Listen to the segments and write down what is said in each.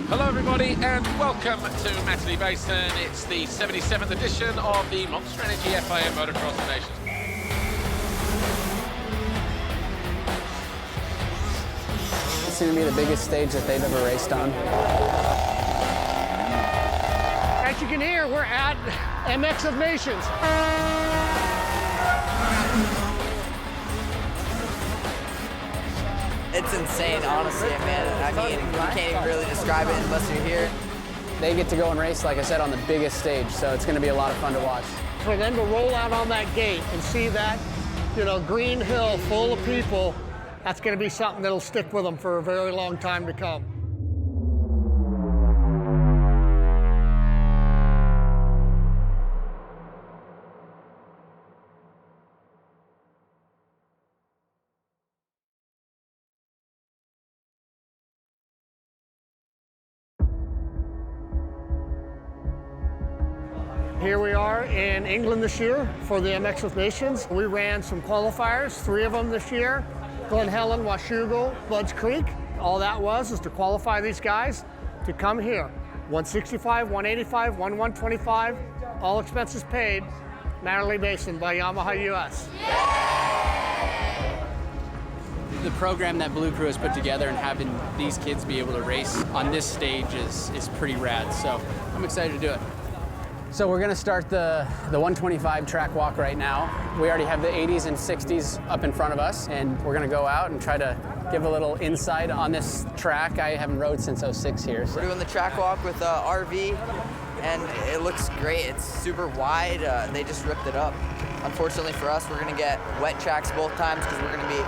Hello everybody and welcome to Matterley Basin. It's the 77th edition of the Monster Energy FIM Motocross of Nations. It's going to be the biggest stage that they've ever raced on. As you can hear, we're at MX of Nations. It's insane, honestly, man. I mean, you can't even really describe it unless you're here. They get to go and race, like I said, on the biggest stage, so it's going to be a lot of fun to watch. For them to roll out on that gate and see that, green hill full of people, that's going to be something that'll stick with them for a very long time to come. Here we are in England this year for the MX of Nations. We ran some qualifiers, 3 of them this year. Glen Helen, Washougal, Budds Creek. All that was is to qualify these guys to come here. 165, 185, 125, all expenses paid. Matterley Basin by Yamaha US. The program that bLU Crew has put together and having these kids be able to race on this stage is pretty rad, so I'm excited to do it. So we're going to start the 125 track walk right now. We already have the 80s and 60s up in front of us, and we're going to go out and try to give a little insight on this track. I haven't rode since '06 here. So. We're doing the track walk with RV, and it looks great. It's super wide. They just ripped it up. Unfortunately for us, we're going to get wet tracks both times because we're going to be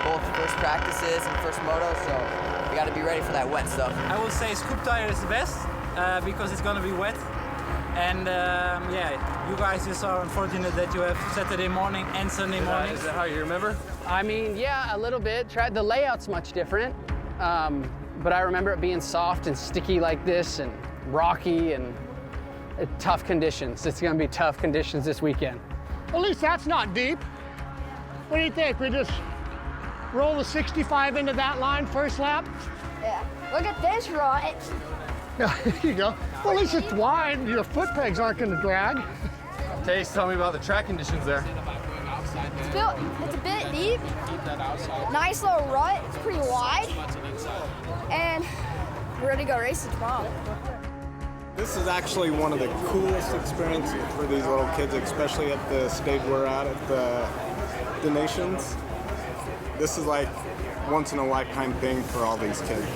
both first practices and first moto, so we got to be ready for that wet stuff. I would say scoop tire is the best because it's going to be wet. And yeah, you guys just are unfortunate that you have Saturday morning and Sunday morning. Is that how you remember? I mean, yeah, a little bit. The layout's much different, but I remember it being soft and sticky like this and rocky and tough conditions. It's going to be tough conditions this weekend. At least that's not deep. What do you think? We just roll the 65 into that line first lap? Yeah. Look at this rut. Yeah, there you go. Well, at least it's wide. Your foot pegs aren't going to drag. Tayce, tell me about the track conditions there. It's a bit deep. Nice little rut. It's pretty wide. And we're ready to go racing tomorrow. This is actually one of the coolest experiences for these little kids, especially at the stage we're at the Nations. This is like once in a lifetime thing for all these kids.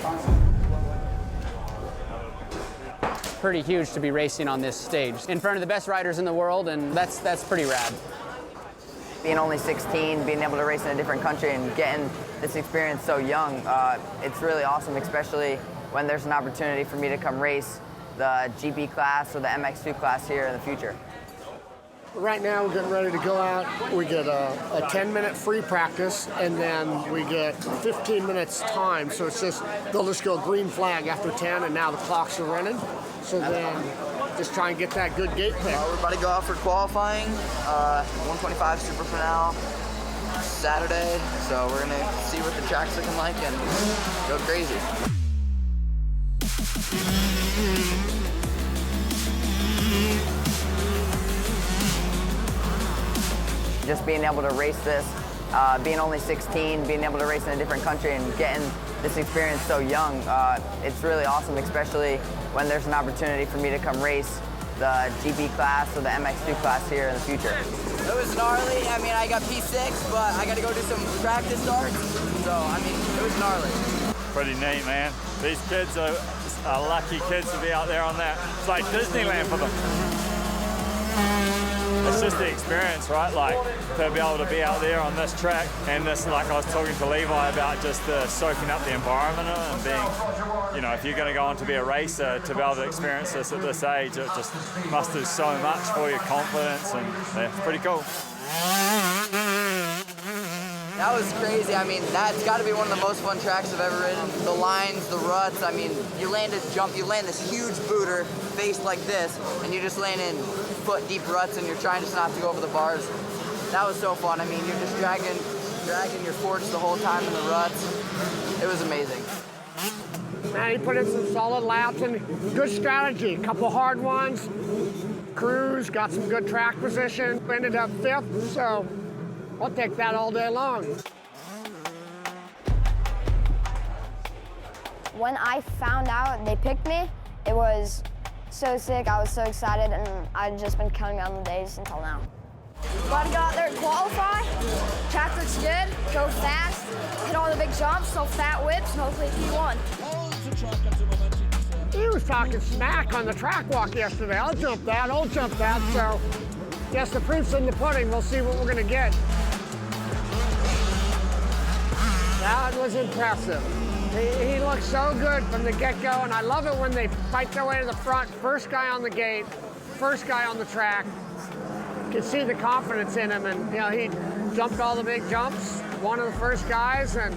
Pretty huge to be racing on this stage in front of the best riders in the world, and that's pretty rad. Being only 16, being able to race in a different country and getting this experience so young, it's really awesome, especially when there's an opportunity for me to come race the GB class or the MX2 class here in the future. Right now, we're getting ready to go out. We get a 10-minute free practice, and then we get 15 minutes time. So it's just, they'll just go green flag after 10, and now the clocks are running. So then just try and get that good gate pick. We're about to go out for qualifying, 125 SuperFinale Saturday. So we're going to see what the track's looking like and go crazy. Just being able to race this, being only 16, being able to race in a different country and getting this experience so young, it's really awesome, especially when there's an opportunity for me to come race the GB class or the MX2 class here in the future. It was gnarly. I mean, I got P6, but I got to go do some practice starts. So, I mean, it was gnarly. Pretty neat, man. These kids are lucky kids to be out there on that. It's like Disneyland for them. It's just the experience, right? Like, to be able to be out there on this track and this, like I was talking to Levi about just soaking up the environment and being, if you're going to go on to be a racer, to be able to experience this at this age, it just must do so much for your confidence, and yeah, it's pretty cool. That was crazy. I mean, that's got to be one of the most fun tracks I've ever ridden. The lines, the ruts. I mean, you land this huge booter faced like this, and you just land in foot-deep ruts, and you're trying just not to go over the bars. That was so fun. I mean, you're just dragging your forks the whole time in the ruts. It was amazing. Man, he put in some solid laps and good strategy. A couple hard ones. cRU's got some good track position. Ended up 5th, so I'll take that all day long. When I found out they picked me, it was so sick. I was so excited, and I've just been counting down the days until now. Gotta go out there and qualify. Track looks good, go fast, hit all the big jumps, so fat whips, and hopefully P1. He was talking smack on the track walk yesterday. I'll jump that, so guess the proof's in the pudding. We'll see what we're gonna get. That was impressive. He looks so good from the get-go, and I love it when they fight their way to the front. First guy on the gate, first guy on the track. You can see the confidence in him, and he jumped all the big jumps, one of the first guys, and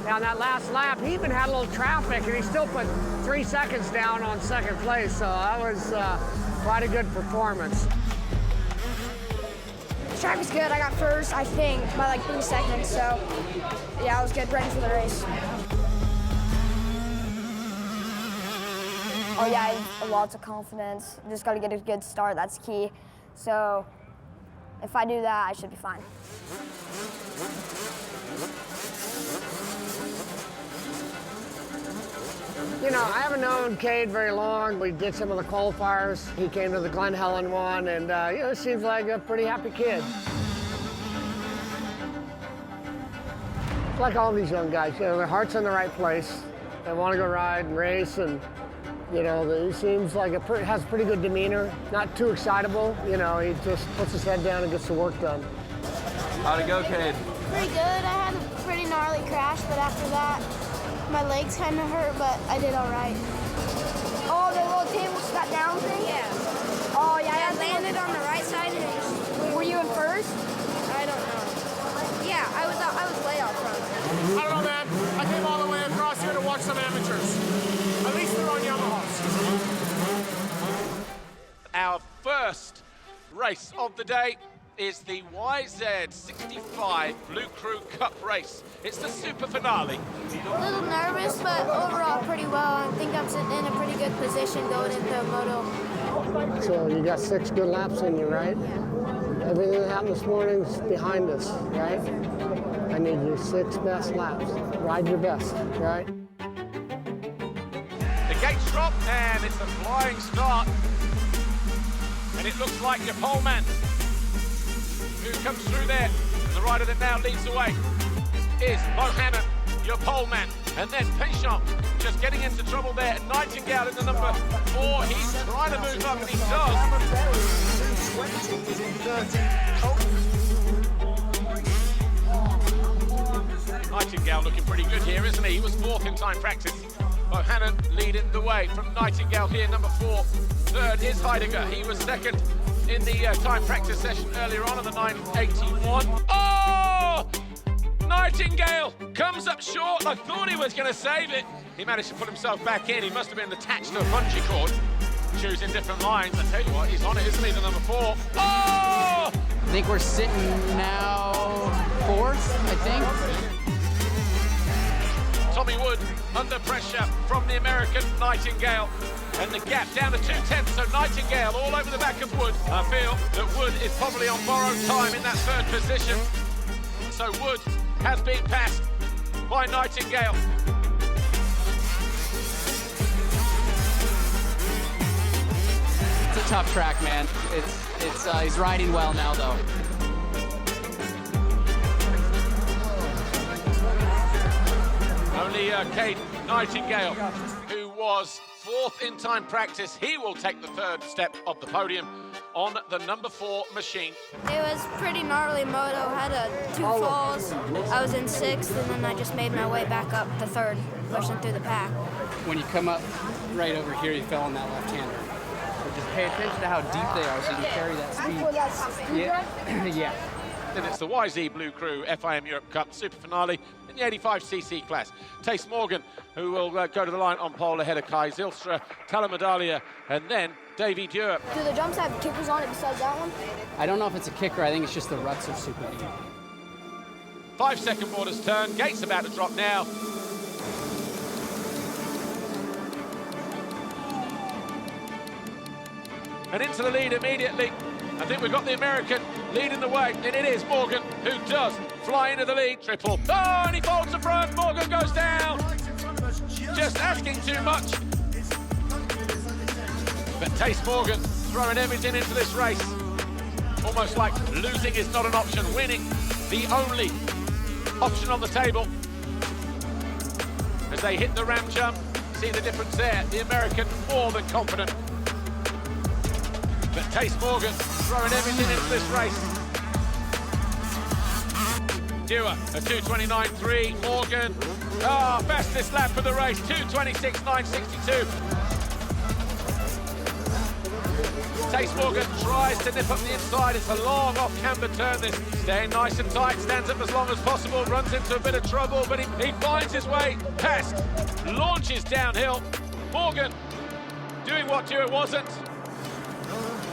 on that last lap, he even had a little traffic, and he still put 3 seconds down on 2nd place, so that was quite a good performance. The track was good. I got first, I think, by like 3 seconds, so yeah, I was good, ready for the race. Oh yeah, I have lots of confidence. Just got to get a good start, that's key. So if I do that, I should be fine. I haven't known Kade very long. We did some of the qualifiers. He came to the Glen Helen one, and seems like a pretty happy kid. Like all these young guys, their heart's in the right place. They want to go ride and race, and he seems like has a pretty good demeanor. Not too excitable. He just puts his head down and gets the work done. How'd it go, Kade? Pretty good. I had a pretty gnarly crash, but after that, my legs kind of hurt, but I did all right. Oh, the little table sat down thing? Yeah. Oh, yeah. I landed on the right side. And were you in first? I don't know. Yeah, I was way out front. I don't know, man. I came all the way across here to watch some amateurs. At least they're on Yamahas. Our first race of the day is the YZ65 bLU Cup race. It's the SuperFinale. A little nervous, but overall pretty well. I think I'm sitting in a pretty good position going into moto. So you got 6 good laps in you, right? Yeah. Everything that happened this morning is behind us, right? I need your 6 best laps. Ride your best, right? The gates drop, and it's a flying start. And it looks like your pole man who comes through there. And the rider that now leads the way is Bohannon, your pole man. And then Penchant just getting into trouble there. And Nightingale in the number 4. He's trying to move up, and he does. Nightingale looking pretty good here, isn't he? He was 4th in time practice. Bohannon leading the way from Nightingale here, number 4. 3rd is Heidegger. He was 2nd in the time practice session earlier on in the 981. Oh! Nightingale comes up short. I thought he was going to save it. He managed to put himself back in. He must have been attached to a bungee cord, choosing different lines. I tell you what, he's on it, isn't he, the number 4? Oh! I think we're sitting now 4th, I think. Tommy Wood under pressure from the American Nightingale. And the gap down to 2/10, so Nightingale all over the back of Wood. I feel that Wood is probably on borrowed time in that 3rd position. So Wood has been passed by Nightingale. It's a tough track, man. He's riding well now, though. Only Kade Nightingale, who was 4th in time practice, he will take the 3rd step of the podium on the number 4 machine. It was pretty gnarly moto. Had 2 falls. I was in 6th, and then I just made my way back up to 3rd, pushing through the pack. When you come up right over here, you fell on that left-hander. So just pay attention to how deep they are so you can carry that speed. Yeah. Yeah. Then it's the YZ bLU FIM Europe Cup SuperFinale in the 85cc class. Tayce Morgan, who will go to the line on pole ahead of Kai Zylstra, Talamaдаlia, and then Davy Dewar. Do the jumps have kickers on it besides that one? I don't know if it's a kicker. I think it's just the ruts are super deep. 5-second borders turn. Gates about to drop now. and into the lead immediately. I think we've got the American leading the way, and it is Morgan who does fly into the lead. Triple. Oh, and he folds the front. Morgan goes down. Just asking too much. But Tayce Morgan throwing everything into this race. Almost like losing is not an option. Winning, the only option on the table. As they hit the ramp jump, see the difference there. The American more than confident. But Tayce Morgan throwing everything into this race. Dewar, a 2:29.3. Morgan, fastest lap of the race, 2:26.962. Tayce Morgan tries to nip up the inside. It's a long off-camber turn, this. Staying nice and tight, stands up as long as possible, runs into a bit of trouble, but he finds his way past, launches downhill. Morgan doing what Dewar wasn't.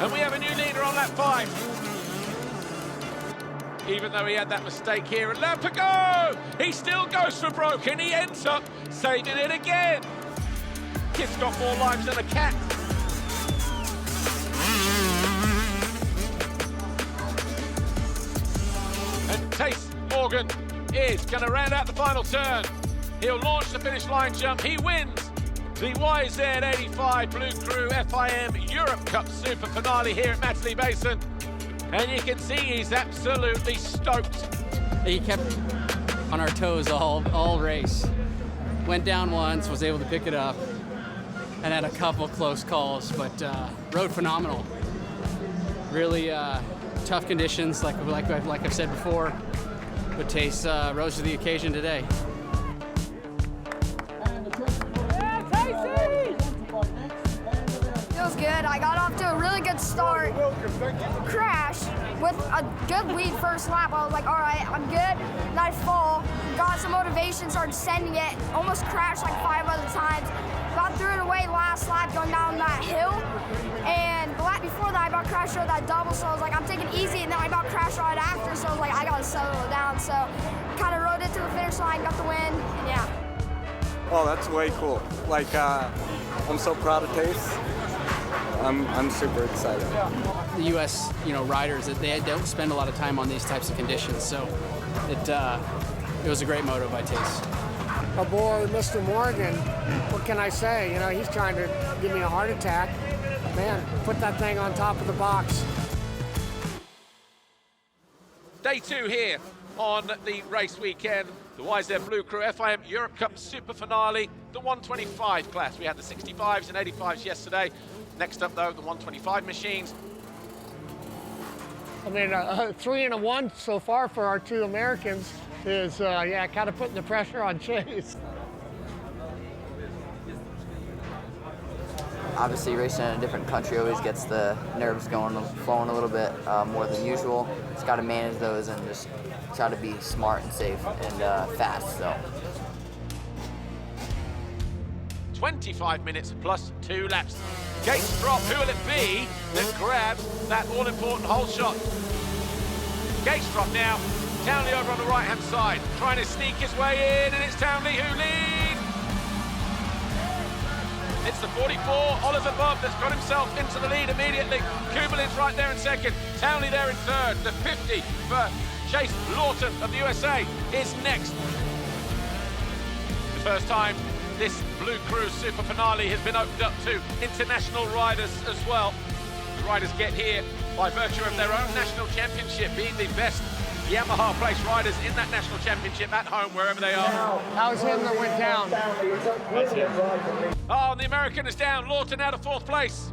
And we have a new leader on lap 5. Even though he had that mistake here, a lap to go! He still goes for broke, and he ends up saving it again. Kid's got more lives than a cat. And Tayce Morgan is going to round out the final turn. He'll launch the finish line jump. He wins the YZ85 Blue Crew FIM Europe Cup Super Finale here at Matterley Basin. And you can see he's absolutely stoked. He kept on our toes all race. Went down once, was able to pick it up, and had a couple close calls, but rode phenomenal. Really tough conditions, like I've said before, but Tayce rose to the occasion today. Feels good. I got off to a really good start. Crash with a good lead first lap. I was like, all right, I'm good. Then I fall, got some motivation, started sending it. Almost crashed like 5 other times. Got through it away last lap going down that hill. And the lap before that, I about crashed over that double. So I was like, I'm taking it easy. And then I about crashed right after. So I was like, I got to settle it down. So kind of rode it to the finish line, got the win, and yeah. Oh, that's way cool. Like, I'm so proud of Tayce. I'm super excited. The U.S. riders, they don't spend a lot of time on these types of conditions, so it was a great moto by Tayce. Aboard Mr. Morgan, what can I say? He's trying to give me a heart attack. Man, put that thing on top of the box. Day 2 here on the race weekend. The YZ Blue Crew FIM Europe Cup Super Finale, the 125 class. We had the 65s and 85s yesterday. Next up, though, the 125 machines. I mean, 3 and a 1 so far for our 2 Americans is, kind of putting the pressure on Chace. Obviously, racing in a different country always gets the nerves flowing a little bit more than usual. Just got to manage those and just try to be smart and safe and fast. So. 25 minutes plus 2 laps. Gates drop, who will it be that grabs that all-important hole shot? Gates drop now. Townley over on the right-hand side, trying to sneak his way in, and it's Townley who leads. It's the 44, Oliver Bob, that's got himself into the lead immediately. Kubelin's right there in second. Townley there in third. The 50 for Chace Lawton of the USA is next. The first time this Blue Crew Super Finale has been opened up to international riders as well. The riders get here by virtue of their own national championship, being the best Yamaha place riders in that national championship at home, wherever they are. That was him that went down. That's it. Oh, and the American is down. Lawton out of 4th place.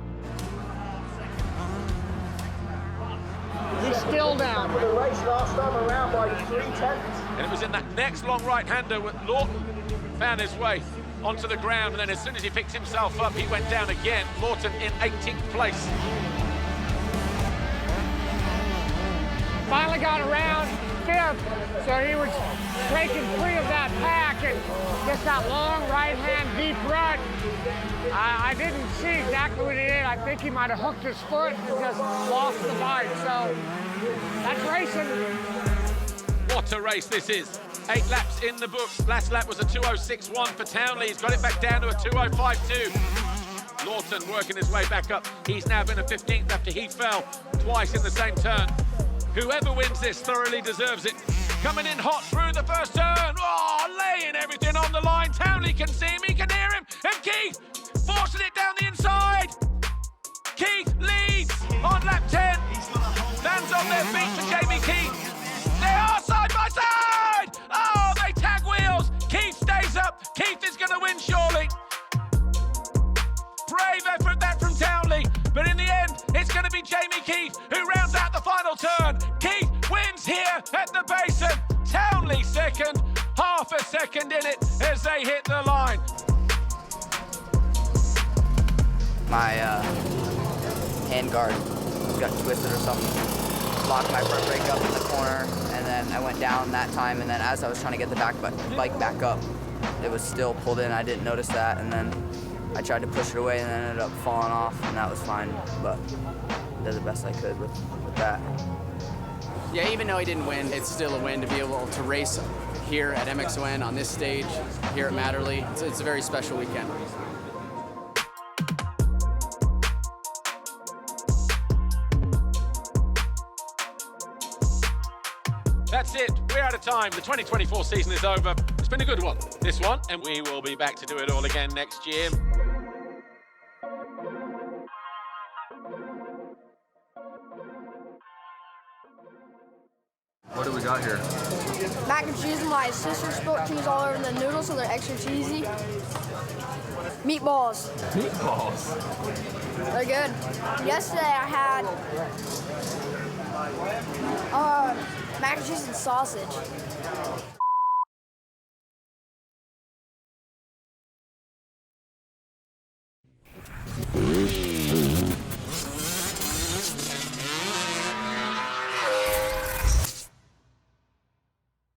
He's still down. The race last time around by 3/10. And it was in that next long right-hander with Lawton found his way onto the ground, and then as soon as he picked himself up, he went down again. Lawton in 18th place. Finally got around 5th, so he was breaking free of that pack and just that long right-hand deep run. I didn't see exactly what he did. I think he might have hooked his foot and just lost the bike, so that's racing. What a race this is. 8 laps in the books. Last lap was a 2:06.1 for Townley. He's got it back down to a 2:05.2. Lawton working his way back up. He's now been a 15th after he fell twice in the same turn. Whoever wins this thoroughly deserves it. Coming in hot through the first turn. Oh, laying everything on the line. Townley can see him, he can hear him. And Keith forcing it down the inside. Keith leads on lap 10. Stands on their feet for Jamie Keith. They are side by side. Oh, they tag wheels. Keith stays up. Keith is going to win surely. Brave effort that from Townley. But in the end, it's going to be Jamie Keith who rounds out the final turn. Keith wins here at the Basin. Townley second, half a second in it as they hit the line. My hand guard got twisted or something. Locked my front brake up in the corner, and then I went down that time, and then as I was trying to get the bike back up, it was still pulled in. I didn't notice that, and then I tried to push it away and then ended up falling off, and that was fine, but I did the best I could with that. Yeah, even though he didn't win, it's still a win to be able to race here at MXoN on this stage, here at Matterley. It's a very special weekend. That's it, we're out of time. The 2024 season is over. It's been a good one, this one, and we will be back to do it all again next year. What do we got here? Mac and cheese. My sister spilled cheese all over the noodles, so they're extra cheesy. Meatballs. Meatballs? They're good. Yesterday I had mac and cheese and sausage.